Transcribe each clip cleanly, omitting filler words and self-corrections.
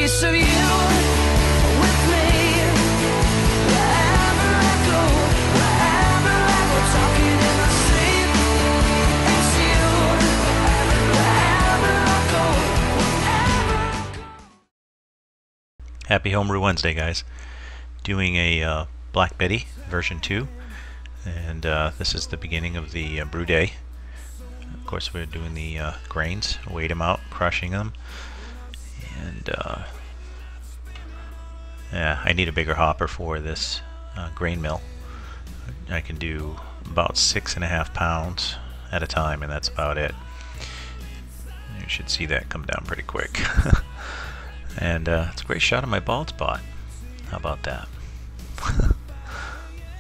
piece of you with me. Wherever I go, talking in my sleep. It's you. Wherever I go. Happy Homebrew Wednesday, guys. Doing a Black Betty version 2, and this is the beginning of the brew day. Of course, we're doing the grains, weighed them out, crushing them, and yeah, I need a bigger hopper for this grain mill. I can do about 6.5 pounds at a time, and that's about it. You should see that come down pretty quick. And it's a great shot of my bald spot. How about that?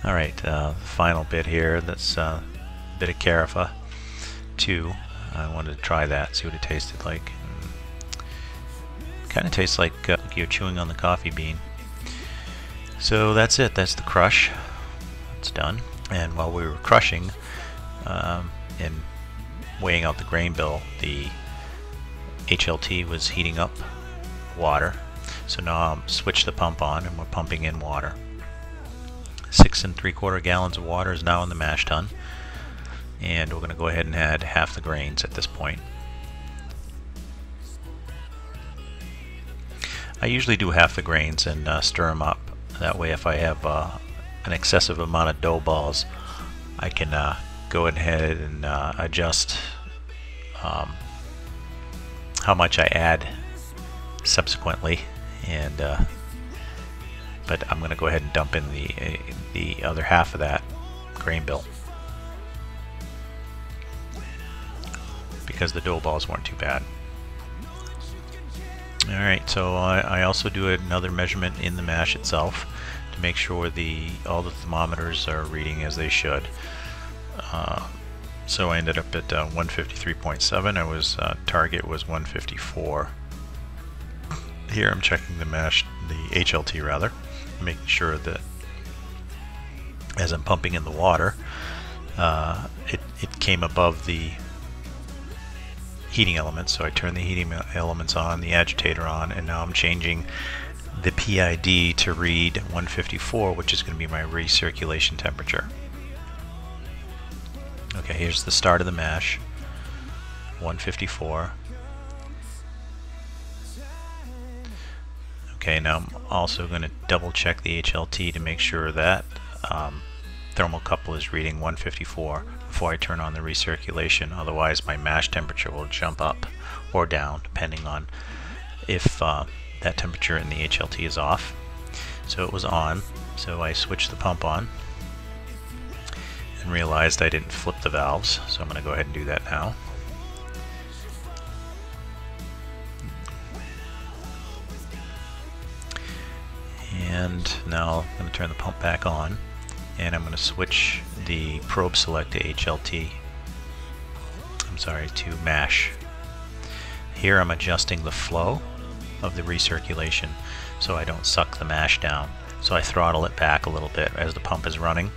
Alright, final bit here. That's a bit of Carafa 2. I wanted to try that, see what it tasted like. Kind of tastes like you're chewing on the coffee bean. So that's it. That's the crush. It's done. And while we were crushing and weighing out the grain bill, the HLT was heating up water. So now I'll switch the pump on and we're pumping in water. 6 3/4 gallons of water is now in the mash tun, and we're going to go ahead and add half the grains at this point. I usually do half the grains and stir them up. That way, if I have an excessive amount of dough balls, I can go ahead and adjust how much I add subsequently, and but I'm going to go ahead and dump in the other half of that grain bill because the dough balls weren't too bad. Alright, so I also do another measurement in the mash itself to make sure all the thermometers are reading as they should. So I ended up at 153.7. I was target was 154. Here I'm checking the HLT rather, making sure that as I'm pumping in the water, it came above the heating elements. So I turned the heating elements on, the agitator on, and now I'm changing the PID to read 154, which is going to be my recirculation temperature. Okay, here's the start of the mash, 154. Okay, now I'm also going to double check the HLT to make sure that thermocouple is reading 154 before I turn on the recirculation. Otherwise my mash temperature will jump up or down depending on if that temperature in the HLT is off. So it was on, so I switched the pump on and realized I didn't flip the valves, so I'm going to go ahead and do that now. And now I'm going to turn the pump back on, and I'm going to switch the probe select to HLT. I'm sorry, to mash. Here I'm adjusting the flow of the recirculation so I don't suck the mash down. So I throttle it back a little bit as the pump is running,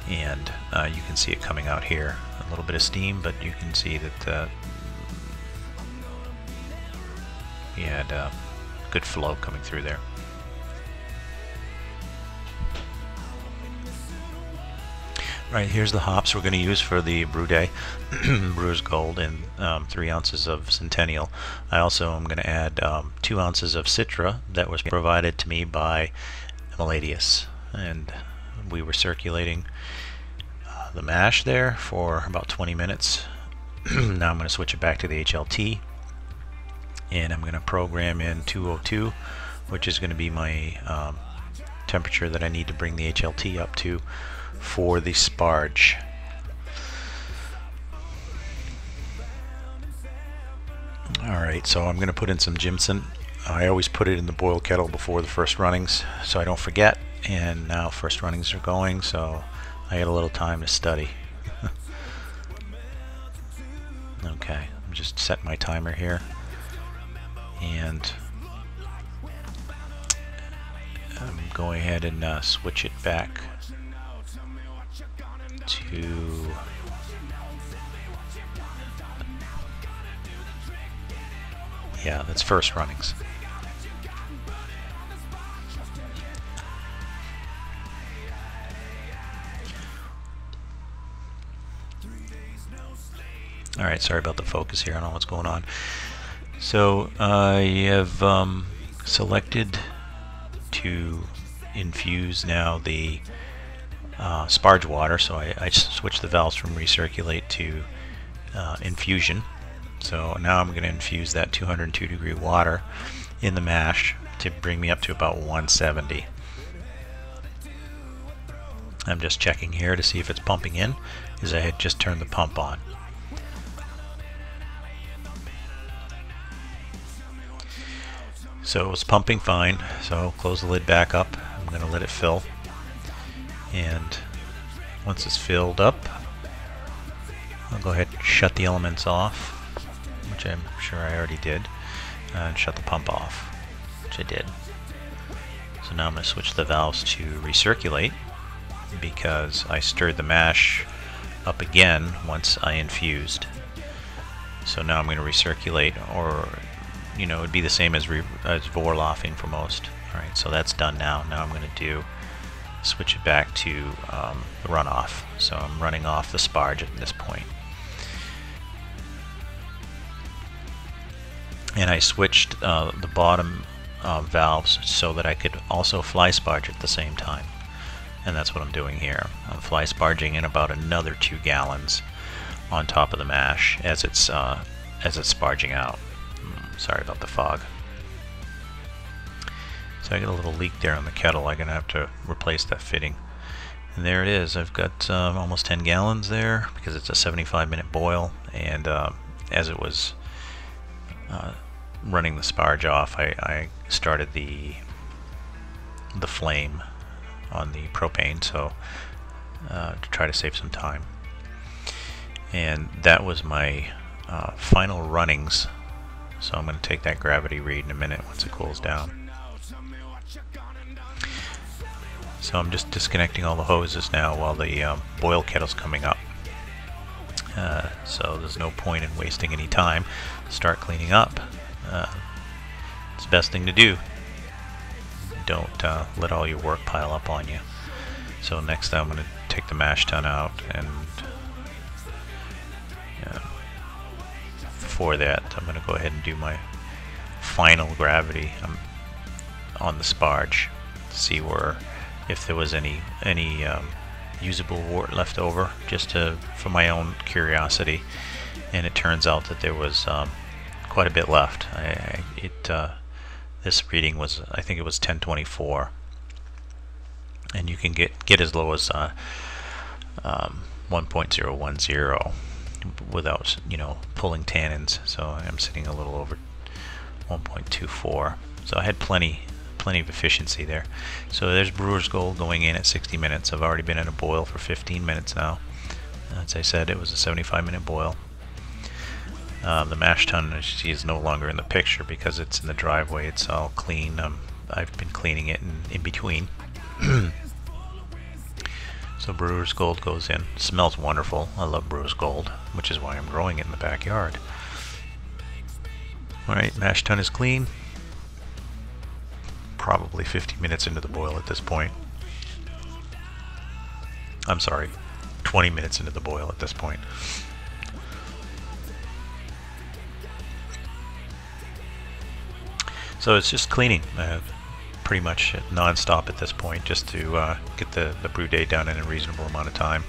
and you can see it coming out here. A little bit of steam, but you can see that we had good flow coming through there. Right, here's the hops we're going to use for the brew day. Brew's Gold and 3 ounces of Centennial. I also am going to add 2 ounces of Citra that was provided to me by Meladius, and we were circulating the mash there for about 20 minutes. Now I'm going to switch it back to the HLT, and I'm going to program in 202, which is going to be my temperature that I need to bring the HLT up to for the sparge. Alright, so I'm going to put in some Jimson. I always put it in the boil kettle before the first runnings so I don't forget, and now first runnings are going, so I had a little time to study. Okay, I'm just setting my timer here, and I'm going ahead and switch it back to Yeah, that's first runnings. Alright, sorry about the focus here. I don't know what's going on. So I have selected to infuse now the sparge water. So I switched the valves from recirculate to infusion. So now I'm going to infuse that 202 degree water in the mash to bring me up to about 170. I'm just checking here to see if it's pumping in, because I had just turned the pump on. So it was pumping fine, so I'll close the lid back up. I'm going to let it fill. And once it's filled up, I'll go ahead and shut the elements off, which I'm sure I already did, and shut the pump off, which I did. So now I'm going to switch the valves to recirculate, because I stirred the mash up again once I infused. So now I'm going to recirculate, or it'd be the same as Vorlaughing for most. Alright, so that's done now. Now I'm going to switch it back to the runoff. So I'm running off the sparge at this point. And I switched the bottom valves so that I could also fly sparge at the same time. And that's what I'm doing here. I'm fly sparging in about another 2 gallons on top of the mash as it's sparging out. Sorry about the fog. So I got a little leak there on the kettle. I'm gonna have to replace that fitting. And there it is. I've got almost 10 gallons there because it's a 75-minute boil. And as it was running the sparge off, I started the flame on the propane, so to try to save some time. And that was my final runnings. So I'm going to take that gravity read in a minute once it cools down. So I'm just disconnecting all the hoses now while the boil kettle's coming up. So there's no point in wasting any time. Start cleaning up. It's the best thing to do. Don't let all your work pile up on you. So next I'm going to take the mash tun out, and before that I'm going to go ahead and do my final gravity on the sparge to see if there was any usable wort left over, just for my own curiosity. And it turns out that there was quite a bit left. This reading was, I think it was 1024, and you can get as low as 1.010 without pulling tannins. So I'm sitting a little over 1.24. So I had plenty of efficiency there. So there's Brewer's Gold going in at 60 minutes. I've already been in a boil for 15 minutes now. As I said, it was a 75-minute boil. The mash tun, as you see, is no longer in the picture because it's in the driveway. It's all clean. I've been cleaning it in between. So Brewer's Gold goes in. It smells wonderful. I love Brewer's Gold, which is why I'm growing it in the backyard. Alright, mash tun is clean. Probably 50 minutes into the boil at this point. I'm sorry, 20 minutes into the boil at this point. So it's just cleaning, pretty much non-stop at this point, just to get the brew day done in a reasonable amount of time.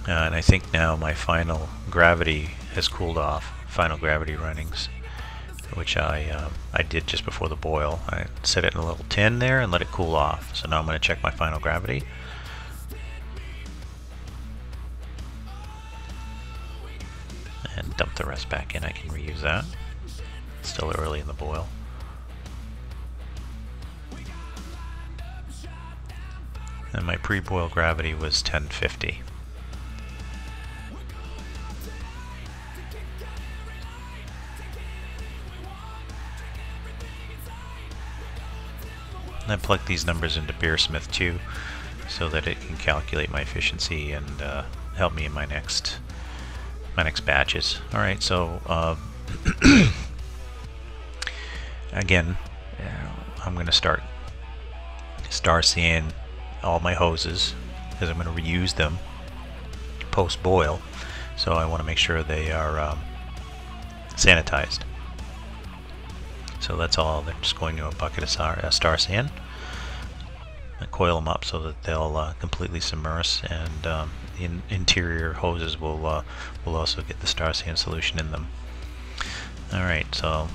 And I think now my final gravity has cooled off, final gravity runnings, which I did just before the boil. I set it in a little tin there and let it cool off. So now I'm going to check my final gravity. And dump the rest back in. I can reuse that. It's still early in the boil. And my pre-boil gravity was 1050. And I plugged these numbers into Beersmith too, so that it can calculate my efficiency and help me in my next my next batches. All right, so again, I'm going to start seeing all my hoses because I'm going to reuse them post boil. So I want to make sure they are sanitized. So that's all. They're just going to a bucket of star sand. I coil them up so that they'll completely submerge, and the interior hoses will also get the star sand solution in them. Alright, so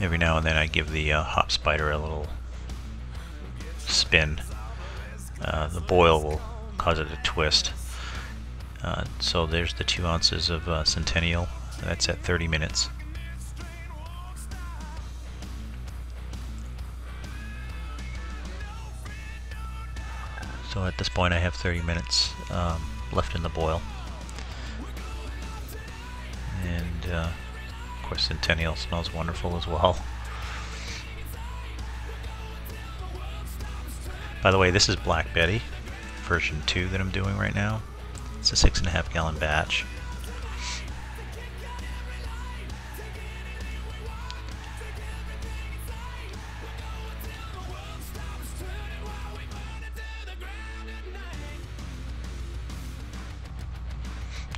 every now and then I give the hop spider a little spin. The boil will cause it to twist. So there's the 2 ounces of Centennial. That's at 30 minutes. So at this point I have 30 minutes left in the boil. And of course Centennial smells wonderful as well. By the way, this is Black Betty version 2 that I'm doing right now. It's a 6.5 gallon batch.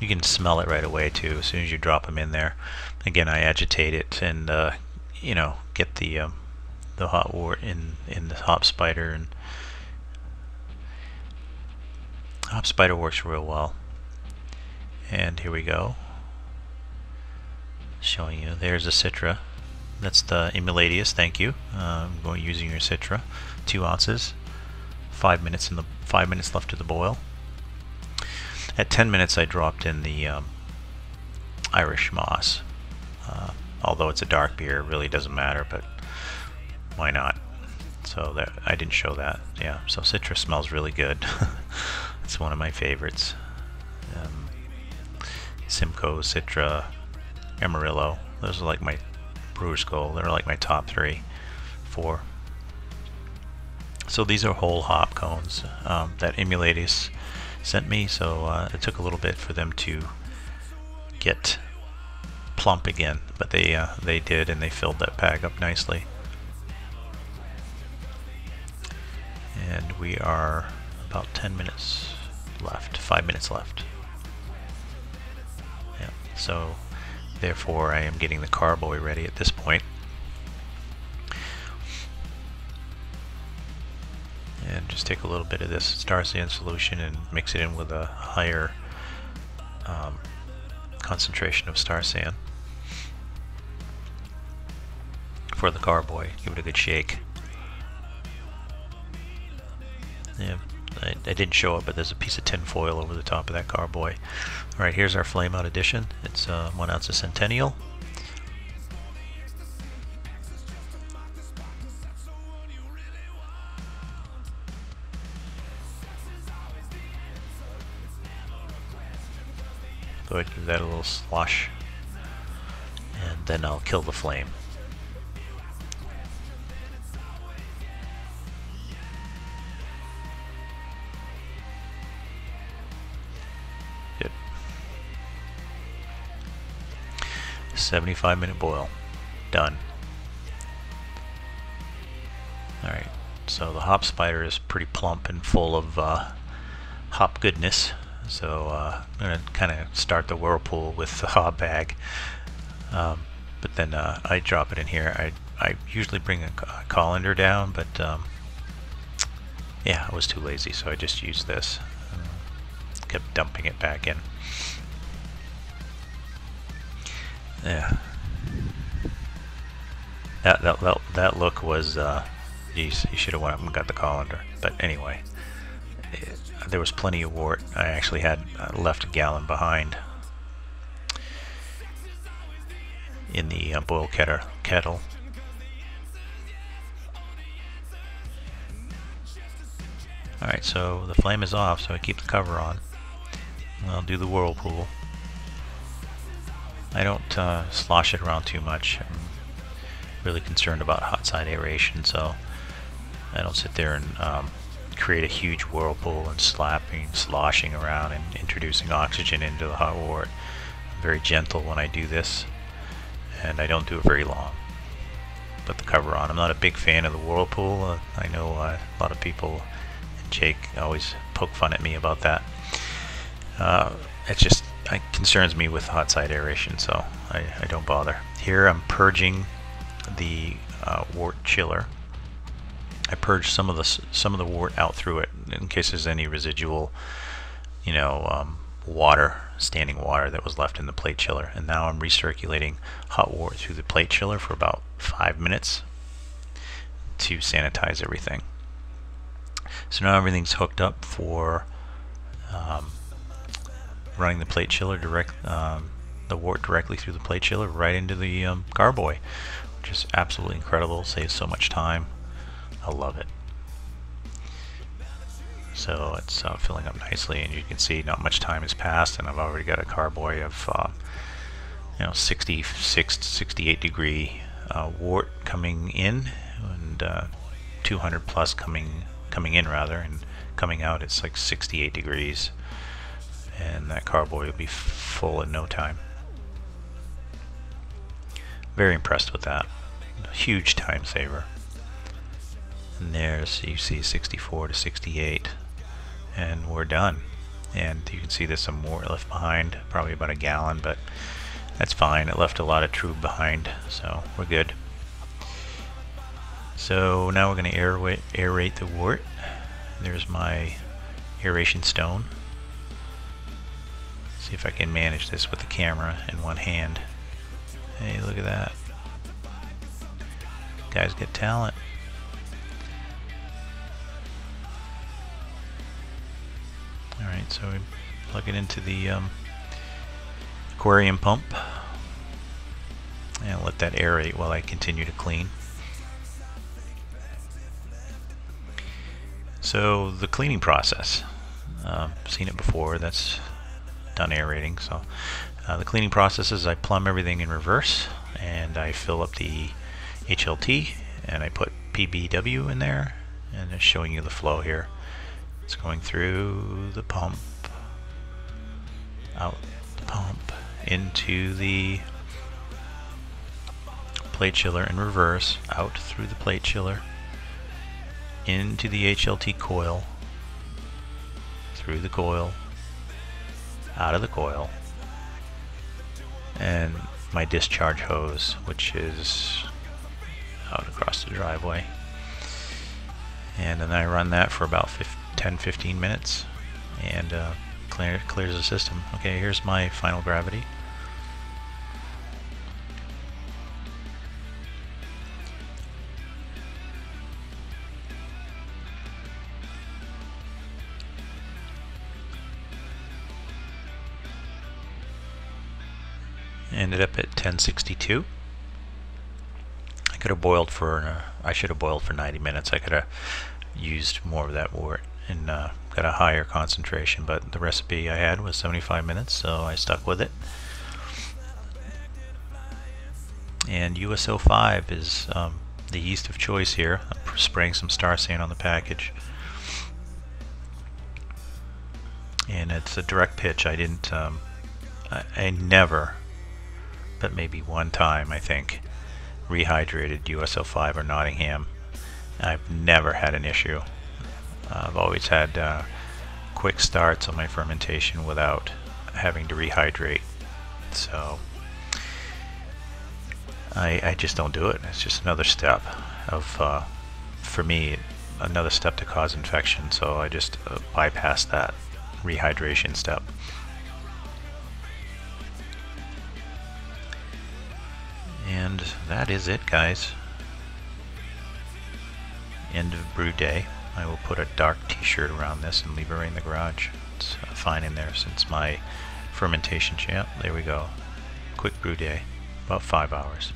You can smell it right away too as soon as you drop them in there. Again, I agitate it and you know, get the hot wort in the hop spider, and hop spider works real well. And here we go, showing you. There's a Citra. That's the Emulatius. Thank you. I'm going using your Citra. 2 ounces. 5 minutes left of the boil. At 10 minutes I dropped in the Irish Moss. Although it's a dark beer, it really doesn't matter, but why not? So that I didn't show that. Yeah, so Citra smells really good. It's one of my favorites. Simcoe, Citra, Amarillo. Those are like my brewer's goal. They're like my top 3, 4. So these are whole hop cones that Emulatius sent me, so it took a little bit for them to get plump again, but they did, and they filled that bag up nicely. And we are about 10 minutes left, 5 minutes left. Yeah, so therefore I am getting the carboy ready at this point. And just take a little bit of this star sand solution and mix it in with a higher concentration of star sand for the carboy. Give it a good shake. Yeah, I didn't show it, but there's a piece of tin foil over the top of that carboy. Alright, here's our flame out addition. It's 1 ounce of Centennial. Go ahead and give that a little slosh, and then I'll kill the flame. Good. 75-minute boil. Done. Alright, so the hop spider is pretty plump and full of hop goodness. So I'm going to kind of start the Whirlpool with the hop bag, but then I drop it in here. I usually bring a colander down, but yeah, I was too lazy, so I just used this. Kept dumping it back in. Yeah, that look was, geez, you should have went up and got the colander. But anyway. There was plenty of wort. I actually had left a gallon behind in the boil kettle. Alright, so the flame is off, so I keep the cover on. I'll do the Whirlpool. I don't slosh it around too much. I'm really concerned about hot side aeration, so I don't sit there and create a huge whirlpool and sloshing around and introducing oxygen into the hot wort. I'm very gentle when I do this, and I don't do it very long. Put the cover on. I'm not a big fan of the Whirlpool. I know a lot of people, and Jake always poke fun at me about that. It concerns me with hot side aeration, so I don't bother. Here I'm purging the wort chiller. I purged some of the wort out through it in case there's any residual, standing water that was left in the plate chiller. And now I'm recirculating hot wort through the plate chiller for about 5 minutes to sanitize everything. So now everything's hooked up for running the plate chiller the wort directly through the plate chiller right into the carboy, which is absolutely incredible. Saves so much time. I love it. So it's filling up nicely, and you can see not much time has passed, and I've already got a carboy of 66 to 68 degree wort coming in, and 200 plus coming in rather, and coming out it's like 68 degrees, and that carboy will be full in no time. Very impressed with that. Huge time saver. And there's, you see, 64 to 68, and we're done. And you can see there's some more left behind, probably about a gallon, but that's fine. It left a lot of trub behind, so we're good. So now we're going to aerate the wort. There's my aeration stone. See if I can manage this with the camera in one hand. Hey, look at that. Guys get talent. Alright, so we plug it into the aquarium pump and let that aerate while I continue to clean. So the cleaning process, seen it before, that's done aerating. So the cleaning process is I plumb everything in reverse, and I fill up the HLT, and I put PBW in there, and it's showing you the flow here. It's going through the pump, out the pump, into the plate chiller in reverse, out through the plate chiller, into the HLT coil, through the coil, out of the coil, and my discharge hose, which is out across the driveway. And then I run that for about 10-15 minutes, and clears the system. Okay, here's my final gravity. Ended up at 1062. I could have boiled for, I should have boiled for 90 minutes. I could have used more of that wort and got a higher concentration, but the recipe I had was 75 minutes, so I stuck with it. And USO5 is the yeast of choice here. I'm spraying some Star San on the package, and it's a direct pitch. I didn't I never, but maybe one time I think, rehydrated USO5 or Nottingham. I've never had an issue. I've always had quick starts on my fermentation without having to rehydrate. So I just don't do it. It's just another step of, for me, another step to cause infection. So I just bypass that rehydration step. And that is it, guys. End of brew day. I will put a dark t-shirt around this and leave it right in the garage. It's fine in there since my fermentation champ. There we go. Quick brew day, about 5 hours.